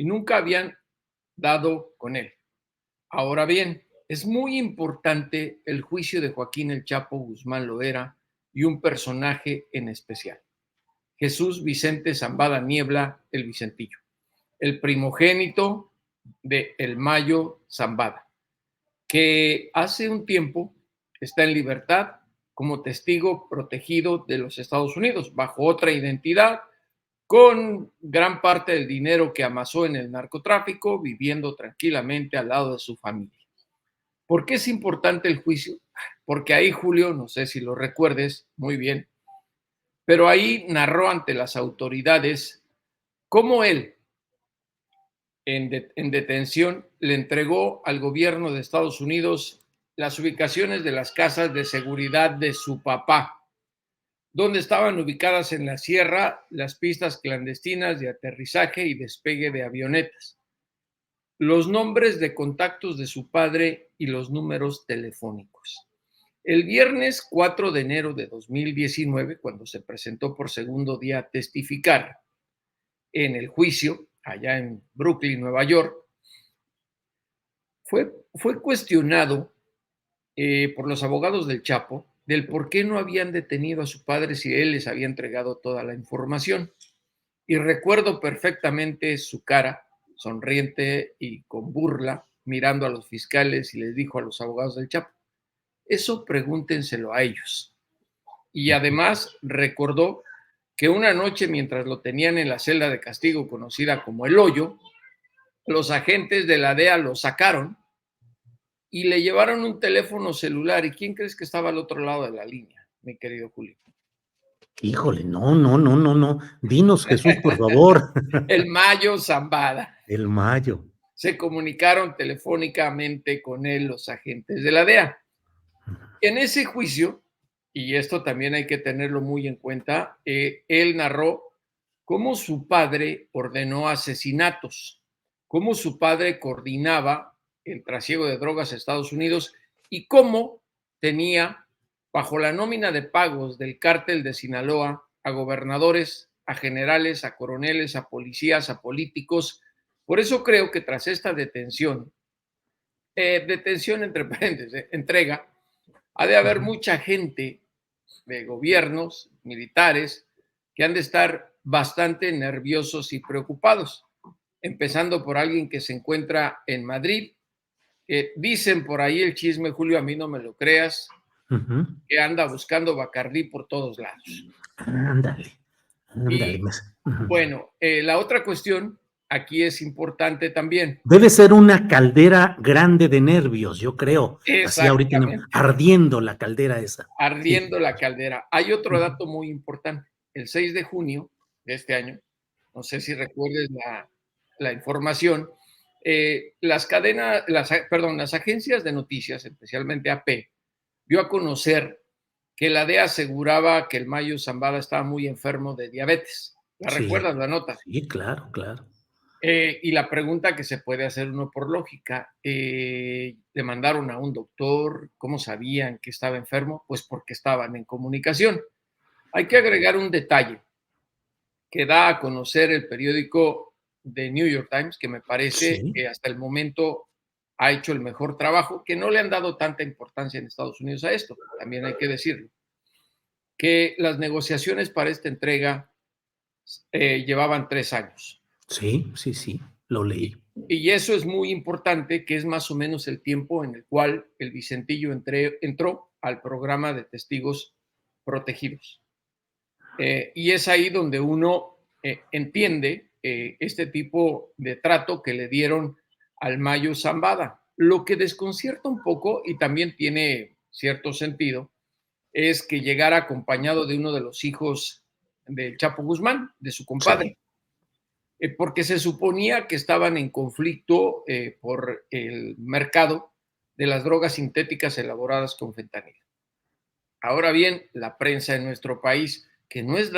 y nunca habían dado con él. Ahora bien, es muy importante el juicio de Joaquín El Chapo Guzmán Loera y un personaje en especial, Jesús Vicente Zambada Niebla, el Vicentillo, el primogénito de El Mayo Zambada, que hace un tiempo está en libertad como testigo protegido de los Estados Unidos, bajo otra identidad, con gran parte del dinero que amasó en el narcotráfico, viviendo tranquilamente al lado de su familia. ¿Por qué es importante el juicio? Porque ahí, Julio, no sé si lo recuerdes muy bien, pero ahí narró ante las autoridades cómo él, en detención, le entregó al gobierno de Estados Unidos las ubicaciones de las casas de seguridad de su papá, donde estaban ubicadas en la sierra las pistas clandestinas de aterrizaje y despegue de avionetas, los nombres de contactos de su padre y los números telefónicos. El viernes 4 de enero de 2019, cuando se presentó por segundo día a testificar en el juicio allá en Brooklyn, Nueva York, fue cuestionado por los abogados del Chapo del por qué no habían detenido a su padre si él les había entregado toda la información. Y recuerdo perfectamente su cara, sonriente y con burla, mirando a los fiscales y les dijo a los abogados del Chapo, eso pregúntenselo a ellos. Y además recordó que una noche mientras lo tenían en la celda de castigo conocida como El Hoyo, los agentes de la DEA lo sacaron y le llevaron un teléfono celular. ¿Y quién crees que estaba al otro lado de la línea, mi querido Julio? Híjole, no, no, no, no, no. Dinos, Jesús, por favor. El Mayo Zambada. El Mayo. Se comunicaron telefónicamente con él los agentes de la DEA. En ese juicio, y esto también hay que tenerlo muy en cuenta, él narró cómo su padre ordenó asesinatos, cómo su padre coordinaba el trasiego de drogas a Estados Unidos y cómo tenía bajo la nómina de pagos del cártel de Sinaloa a gobernadores, a generales, a coroneles, a policías, a políticos. Por eso creo que tras esta detención entre paréntesis, entrega, ha de haber mucha gente de gobiernos, militares, que han de estar bastante nerviosos y preocupados, empezando por alguien que se encuentra en Madrid. Dicen por ahí el chisme, Julio, a mí no me lo creas, que anda buscando Bacardí por todos lados. Ándale, ándale. Y bueno, la otra cuestión aquí es importante también. Debe ser una caldera grande de nervios, yo creo. Así ahorita Exactamente. ardiendo la caldera esa. Ardiendo Sí. la caldera. Hay otro dato muy importante. El 6 de junio de este año, no sé si recuerdes la información, las agencias de noticias, especialmente AP, dio a conocer que la DEA aseguraba que el Mayo Zambada estaba muy enfermo de diabetes. ¿La Sí, recuerdas, la nota? sí, claro, claro. Y la pregunta que se puede hacer uno por lógica, ¿le mandaron a un doctor? ¿Cómo sabían que estaba enfermo? Pues porque estaban en comunicación. Hay que agregar un detalle que da a conocer el periódico The New York Times, que me parece Sí. que hasta el momento ha hecho el mejor trabajo, que no le han dado tanta importancia en Estados Unidos a esto, también hay que decirlo, que las negociaciones para esta entrega llevaban 3 años. Sí, sí, sí, lo leí. Y eso es muy importante, que es más o menos el tiempo en el cual el Vicentillo entró al programa de testigos protegidos. Y es ahí donde uno entiende este tipo de trato que le dieron al Mayo Zambada. Lo que desconcierta un poco y también tiene cierto sentido es que llegara acompañado de uno de los hijos del Chapo Guzmán, de su Sí. compadre, porque se suponía que estaban en conflicto por el mercado de las drogas sintéticas elaboradas con fentanilo. Ahora bien, la prensa en nuestro país, que no es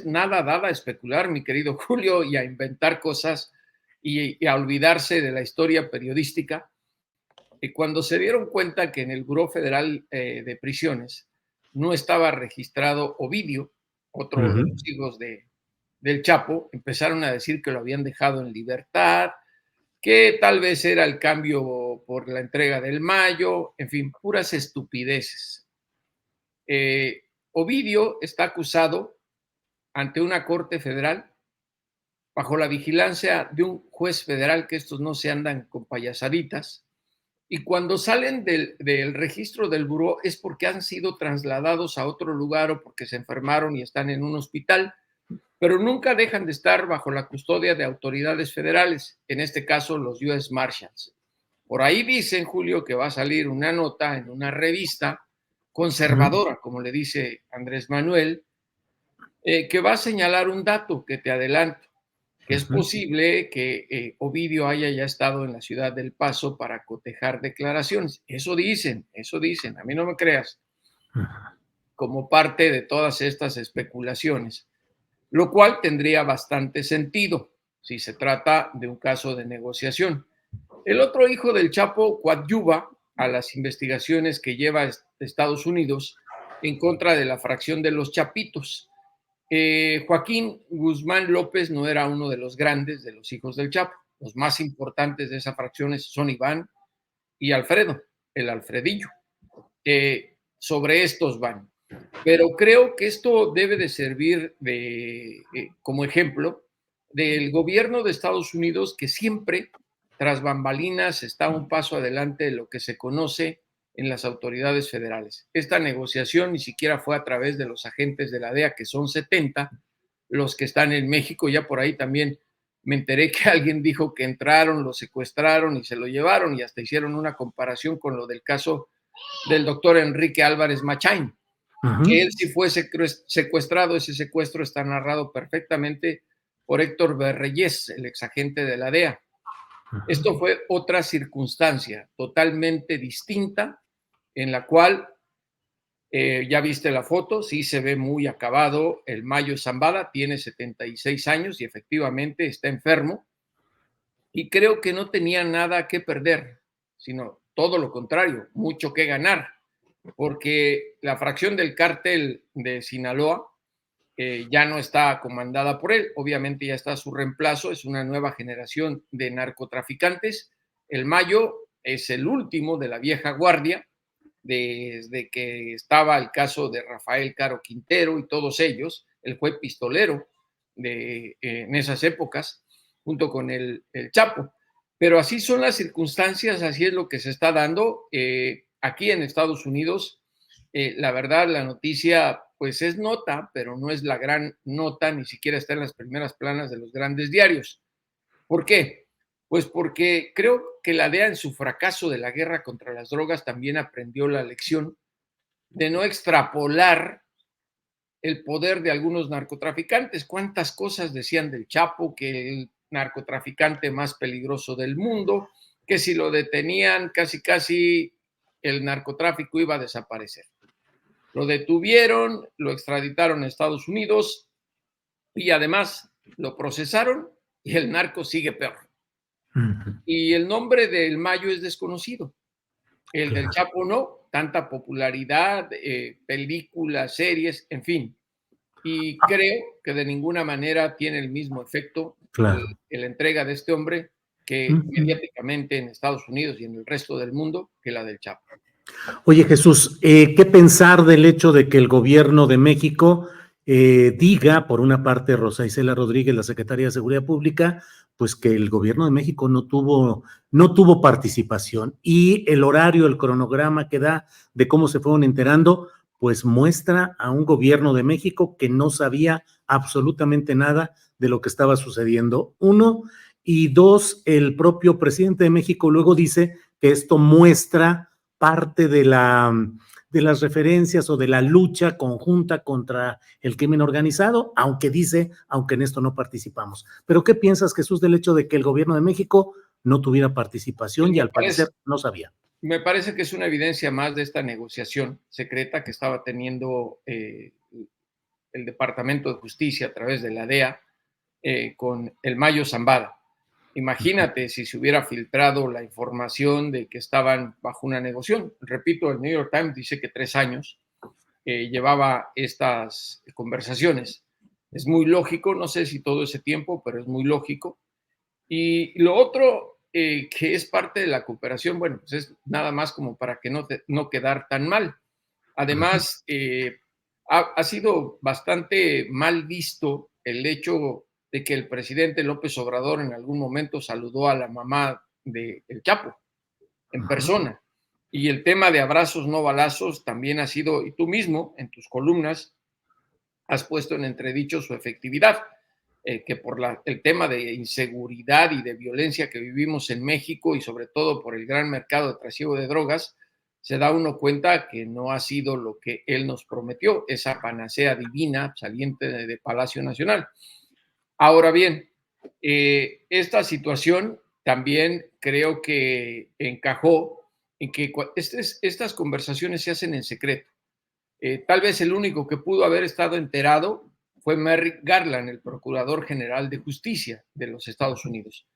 nada dada a especular, mi querido Julio, y a inventar cosas y a olvidarse de la historia periodística, cuando se dieron cuenta que en el Buró Federal de Prisiones no estaba registrado Ovidio, otro de los hijos del Chapo empezaron a decir que lo habían dejado en libertad, que tal vez era el cambio por la entrega del Mayo, en fin, puras estupideces. Ovidio está acusado ante una corte federal bajo la vigilancia de un juez federal, que estos no se andan con payasaditas, y cuando salen del registro del buró es porque han sido trasladados a otro lugar o porque se enfermaron y están en un hospital, pero nunca dejan de estar bajo la custodia de autoridades federales, en este caso los US Marshals. Por ahí dicen, Julio, que va a salir una nota en una revista conservadora, como le dice Andrés Manuel, que va a señalar un dato que te adelanto, que es posible que Ovidio haya ya estado en la ciudad del Paso para cotejar declaraciones. Eso dicen, a mí no me creas, como parte de todas estas especulaciones, lo cual tendría bastante sentido si se trata de un caso de negociación. El otro hijo del Chapo coadyuva a las investigaciones que lleva Estados Unidos en contra de la fracción de los Chapitos. Joaquín Guzmán López no era uno de los grandes de los hijos del Chapo. Los más importantes de esa fracción son Iván y Alfredo, el Alfredillo. Sobre estos van. Pero creo que esto debe de servir como ejemplo del gobierno de Estados Unidos, que siempre, tras bambalinas, está un paso adelante de lo que se conoce en las autoridades federales. Esta negociación ni siquiera fue a través de los agentes de la DEA, que son 70 los que están en México. Ya por ahí también me enteré que alguien dijo que entraron, lo secuestraron y se lo llevaron, y hasta hicieron una comparación con lo del caso del doctor Enrique Álvarez Machain, que él sí fue secuestrado. Ese secuestro está narrado perfectamente por Héctor Berreyes, el exagente de la DEA. Esto fue otra circunstancia totalmente distinta, en la cual ya viste la foto, sí se ve muy acabado el Mayo Zambada, tiene 76 años y efectivamente está enfermo, y creo que no tenía nada que perder, sino todo lo contrario, mucho que ganar, porque la fracción del cártel de Sinaloa ya no está comandada por él, obviamente ya está su reemplazo, es una nueva generación de narcotraficantes. El Mayo es el último de la vieja guardia, desde que estaba el caso de Rafael Caro Quintero y todos ellos. Él fue pistolero en esas épocas, junto con el Chapo. Pero así son las circunstancias, así es lo que se está dando. Aquí en Estados Unidos, la verdad, la noticia pues es nota, pero no es la gran nota, ni siquiera está en las primeras planas de los grandes diarios. ¿Por qué? Pues porque creo que la DEA, en su fracaso de la guerra contra las drogas, también aprendió la lección de no extrapolar el poder de algunos narcotraficantes. ¿Cuántas cosas decían del Chapo? Que el narcotraficante más peligroso del mundo, que si lo detenían casi el narcotráfico iba a desaparecer. Lo detuvieron, lo extraditaron a Estados Unidos y además lo procesaron, y el narco sigue peor. Y el nombre del Mayo es desconocido. El del Chapo no, tanta popularidad, películas, series, en fin. Y creo que de ninguna manera tiene el mismo efecto la entrega de este hombre, que mediáticamente en Estados Unidos y en el resto del mundo, que la del Chapo. Oye, Jesús, ¿qué pensar del hecho de que el gobierno de México diga, por una parte, Rosa Isela Rodríguez, la secretaria de Seguridad Pública, pues que el gobierno de México no tuvo participación, y el horario, el cronograma que da de cómo se fueron enterando, pues muestra a un gobierno de México que no sabía absolutamente nada de lo que estaba sucediendo? Uno, y dos, el propio presidente de México luego dice que esto muestra parte de las referencias o de la lucha conjunta contra el crimen organizado, aunque en esto no participamos. Pero ¿qué piensas, Jesús, del hecho de que el gobierno de México no tuviera participación y al parecer no sabía? Me parece que es una evidencia más de esta negociación secreta que estaba teniendo el Departamento de Justicia a través de la DEA con el Mayo Zambada. Imagínate si se hubiera filtrado la información de que estaban bajo una negociación. Repito, el New York Times dice que 3 años llevaba estas conversaciones. Es muy lógico, no sé si todo ese tiempo, pero es muy lógico. Y lo otro que es parte de la cooperación, bueno, pues es nada más como para que no quedar tan mal. Ajá. Además, ha sido bastante mal visto el hecho de que el presidente López Obrador en algún momento saludó a la mamá de El Chapo en Ajá. persona. Y el tema de abrazos no balazos también ha sido, y tú mismo en tus columnas has puesto en entredicho su efectividad, que por el tema de inseguridad y de violencia que vivimos en México y sobre todo por el gran mercado de trasiego de drogas, se da uno cuenta que no ha sido lo que él nos prometió, esa panacea divina saliente de Palacio Nacional. Ahora bien, esta situación también creo que encajó en que estas conversaciones se hacen en secreto. Tal vez el único que pudo haber estado enterado fue Merrick Garland, el Procurador General de Justicia de los Estados Unidos.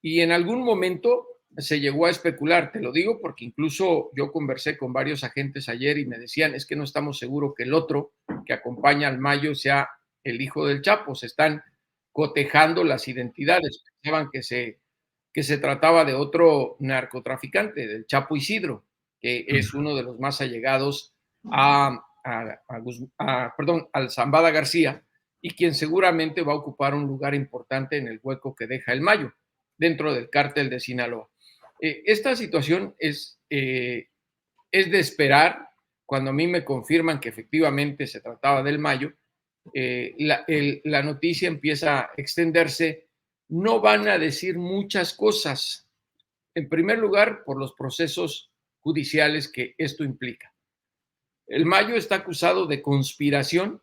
Y en algún momento se llegó a especular, te lo digo porque incluso yo conversé con varios agentes ayer y me decían, es que no estamos seguros que el otro que acompaña al Mayo sea el hijo del Chapo, se están cotejando las identidades, pensaban que se trataba de otro narcotraficante, del Chapo Isidro, que es uno de los más allegados perdón, al Zambada García, y quien seguramente va a ocupar un lugar importante en el hueco que deja el Mayo dentro del cártel de Sinaloa. Esta situación es de esperar cuando a mí me confirman que efectivamente se trataba del Mayo. La noticia empieza a extenderse. No van a decir muchas cosas. En primer lugar, por los procesos judiciales que esto implica. El Mayo está acusado de conspiración,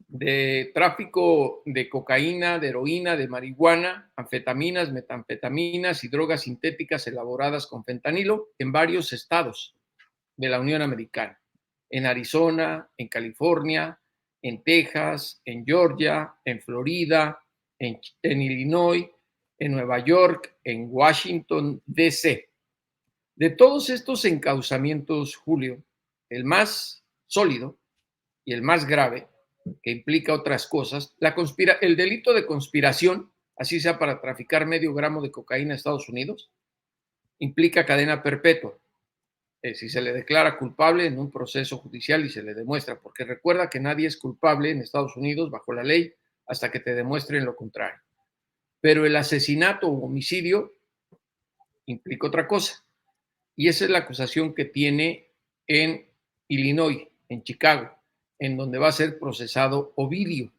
de tráfico de cocaína, de heroína, de marihuana, anfetaminas, metanfetaminas y drogas sintéticas elaboradas con fentanilo en varios estados de la Unión Americana, en Arizona, en California, en Texas, en Georgia, en Florida, en Illinois, en Nueva York, en Washington, D.C. De todos estos encauzamientos, Julio, el más sólido y el más grave, que implica otras cosas, el delito de conspiración, así sea para traficar medio gramo de cocaína a Estados Unidos, implica cadena perpetua. Si se le declara culpable en un proceso judicial y se le demuestra, porque recuerda que nadie es culpable en Estados Unidos bajo la ley hasta que te demuestren lo contrario. Pero el asesinato o homicidio implica otra cosa. Y esa es la acusación que tiene en Illinois, en Chicago, en donde va a ser procesado Ovidio.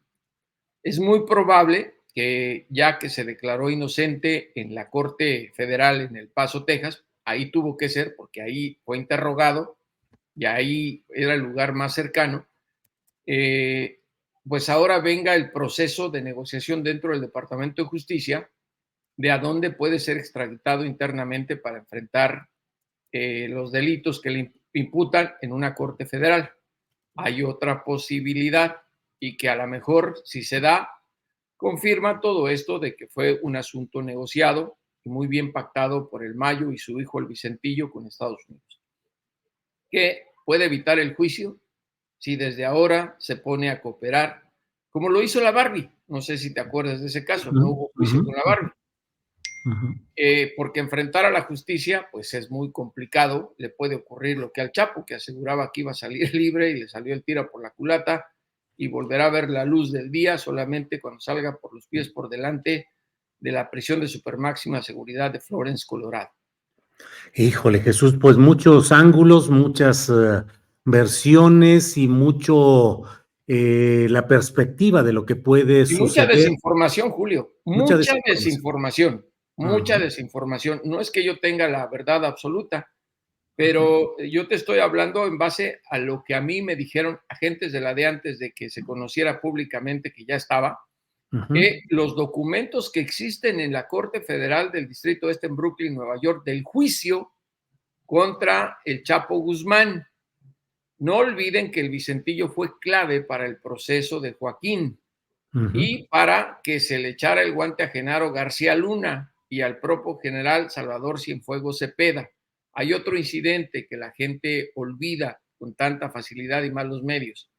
Es muy probable que ya que se declaró inocente en la Corte Federal en El Paso, Texas, ahí tuvo que ser porque ahí fue interrogado y ahí era el lugar más cercano, pues ahora venga el proceso de negociación dentro del Departamento de Justicia de a dónde puede ser extraditado internamente para enfrentar los delitos que le imputan en una corte federal. Hay otra posibilidad y que a lo mejor, si se da, confirma todo esto de que fue un asunto negociado y muy bien pactado por el Mayo y su hijo el Vicentillo con Estados Unidos, que puede evitar el juicio si desde ahora se pone a cooperar, como lo hizo la Barbie. No sé si te acuerdas de ese caso, no hubo juicio con la Barbie. Porque enfrentar a la justicia, pues es muy complicado, le puede ocurrir lo que al Chapo, que aseguraba que iba a salir libre y le salió el tiro por la culata y volverá a ver la luz del día solamente cuando salga por los pies por delante de la prisión de supermáxima seguridad de Florence, Colorado. Híjole, Jesús, pues muchos ángulos, muchas versiones y mucho la perspectiva de lo que puede Y mucha suceder. desinformación, Julio, Mucha mucha desinformación. desinformación, mucha Ajá. desinformación. No es que yo tenga la verdad absoluta, pero yo te estoy hablando en base a lo que a mí me dijeron agentes de la DEA antes de que se conociera públicamente que ya estaba, Ujú. que los documentos que existen en la Corte Federal del Distrito Este en Brooklyn, Nueva York, del juicio contra el Chapo Guzmán. No olviden que el Vicentillo fue clave para el proceso de Joaquín Ujú. y para que se le echara el guante a Genaro García Luna y al propio general Salvador Cienfuegos Cepeda. Hay otro incidente que la gente olvida con tanta facilidad y malos medios,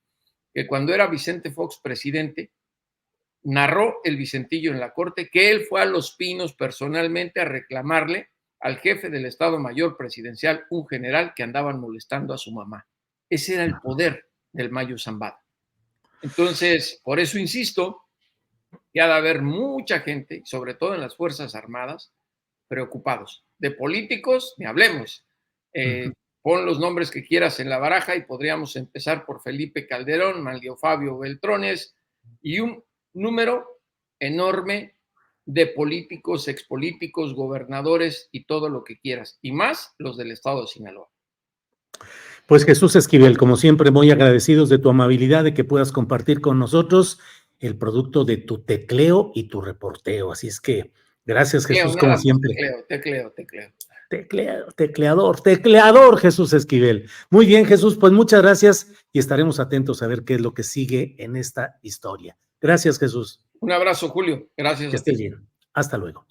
que cuando era Vicente Fox presidente, narró el Vicentillo en la corte que él fue a Los Pinos personalmente a reclamarle al jefe del Estado Mayor Presidencial, un general, que andaban molestando a su mamá. Ese era el poder del Mayo Zambada. Entonces, por eso insisto, que ha de haber mucha gente, sobre todo en las Fuerzas Armadas, preocupados. De políticos, ni hablemos. Pon los nombres que quieras en la baraja y podríamos empezar por Felipe Calderón, Manlio Fabio Beltrones y un número enorme de políticos, expolíticos, gobernadores y todo lo que quieras, y más los del estado de Sinaloa. Pues Jesús Esquivel, como siempre, muy agradecidos de tu amabilidad, de que puedas compartir con nosotros el producto de tu tecleo y tu reporteo. Así es que gracias, Jesús, como siempre. Tecleo. Tecleador, Jesús Esquivel. Muy bien, Jesús, pues muchas gracias y estaremos atentos a ver qué es lo que sigue en esta historia. Gracias, Jesús. Un abrazo, Julio. Gracias Que a ti. estés bien. Hasta luego.